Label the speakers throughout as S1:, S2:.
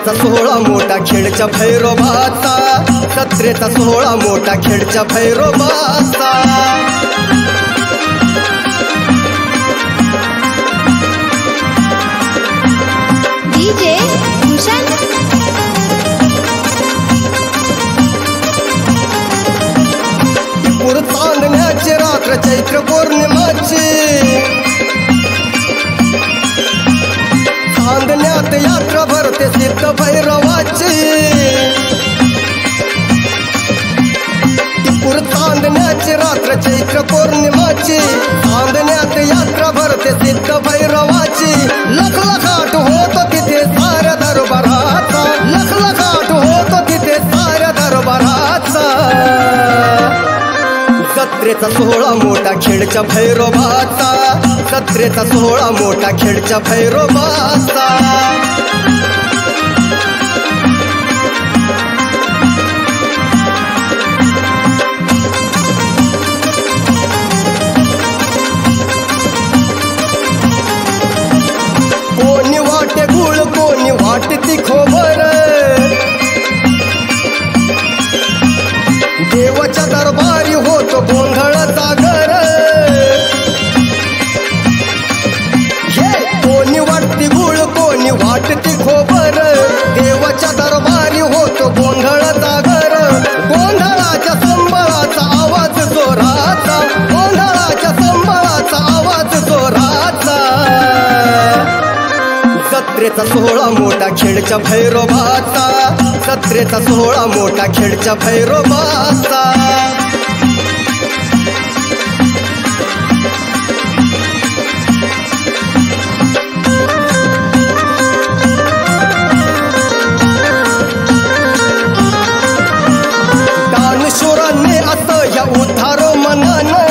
S1: जत्रेचा सोहळा मोठा खेडच्या भैरोबाचा, जत्रेचा सोहळा मोठा खेडच्या भैरोबाचा।
S2: डीजे भूषण
S1: टिपूर चांदण्याची रात्र चैत्र पौर्णिमाची, चांदण्यात यात्रा भरते सिद्ध भैरवाची। टिपूर चांदण्याची रात्र चैत्र पौर्णिमाची, चांदण्यात यात्रा भरते सिद्ध भैरवाची। लखलखाट होतो तिथे साऱ्या दरबाराचा, लखलखाट होतो तिथे साऱ्या दरबाराचा। जत्रेचा सोहळा मोठा खेडच्या भैरोबाचा, जत्रेचा सोहळा मोठा खेडच्या भैरोबाचा। कोणी वाटे गुळ कोणी वाटती खोबर, देवाच्या दरबारी होतो गोंधळाचा घर। कोणी वाटती गुळ कोणी वाटती खोबर, देवाच्या दरबारी होतो गोंधळाचा घर। गोंधळाच्या संबळाचा आवाज जोराचा, गोंधळाच्या संबळाचा आवाज जोराचा। जत्रेचा सोहळा मोठा खेडच्या भैरोबाचा, जत्रेचा सोहळा मोठा खेडच्या भैरोबाचा। दानशूरांनी असं या उद्धारो मनानं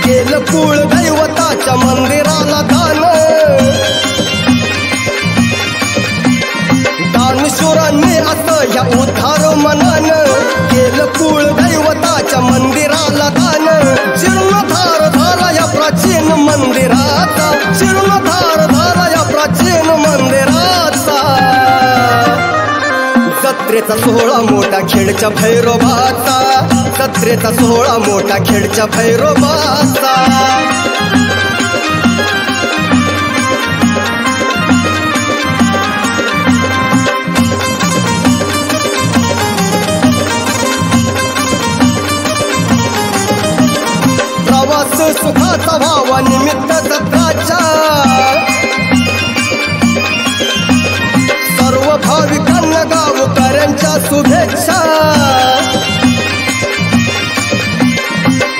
S1: केलं कुळ दैवताच्या मंदिराला दान। दानशूरांनी असं या उद्धारो मनानं केलं कुळ दैवताच्या मंदिराला दान। जीर्णोद्धार झाला या प्राचीन मंदिराचा, जीर्णोद्धार झाला या प्राचीन मंदिराचा। जत्रेचा सोहळा मोठा खेडच्या भैरोबाचा, जत्रेचा सोहळा मोठा खेडच्या भैरोबाचा। प्रवास सुखाचा व्हावा निमित्त जत्राच्या, सर्व भाविकांना गावकऱ्यांच्या शुभेच्छा।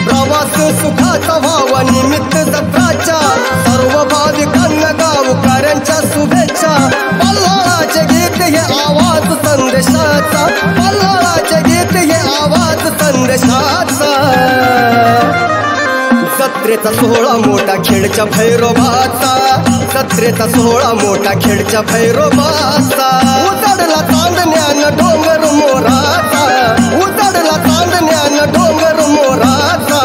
S1: प्रवास सुखाचा व्हावा निमित्त जत्राच्या, सर्व भाविकांना गावकऱ्यांच्या शुभेच्छा। पल्हाळाचे गीत हे आवाज संदेशाचा, पल्हाळाचे गीत हे आवाज संदेशाचा। जत्रेचा सोहळा मोठा खेडच्या भैरोबाचा, जत्रेचा सोहळा मोठा खेडच्या भैरोबाचा। उजडला चांदण्यानं डोंगर मोराचा, उजडला चांदण्यानं डोंगर मोराचा।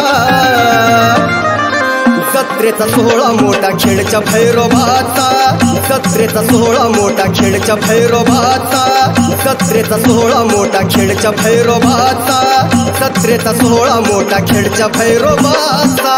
S1: जत्रेचा सोहळा मोठा खेडच्या भैरोबाचा, जत्रेचा सोहळा मोठा खेडच्या भैरोबाचा, जत्रेचा सोहळा मोठा खेडच्या भैरोबाचा, जत्रेचा सोहळा मोठा खेडच्या भैरोबाचा।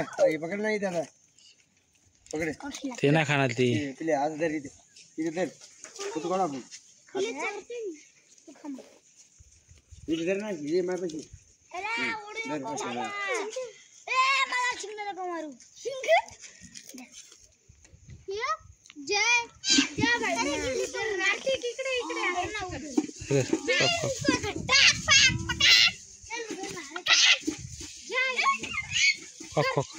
S1: पकड़ नहीं था पकड़े
S3: ते ना खाना ती
S1: पहले हाथ इधर इधर खुद कोड़ा इधर ना ये मैं पे
S3: कप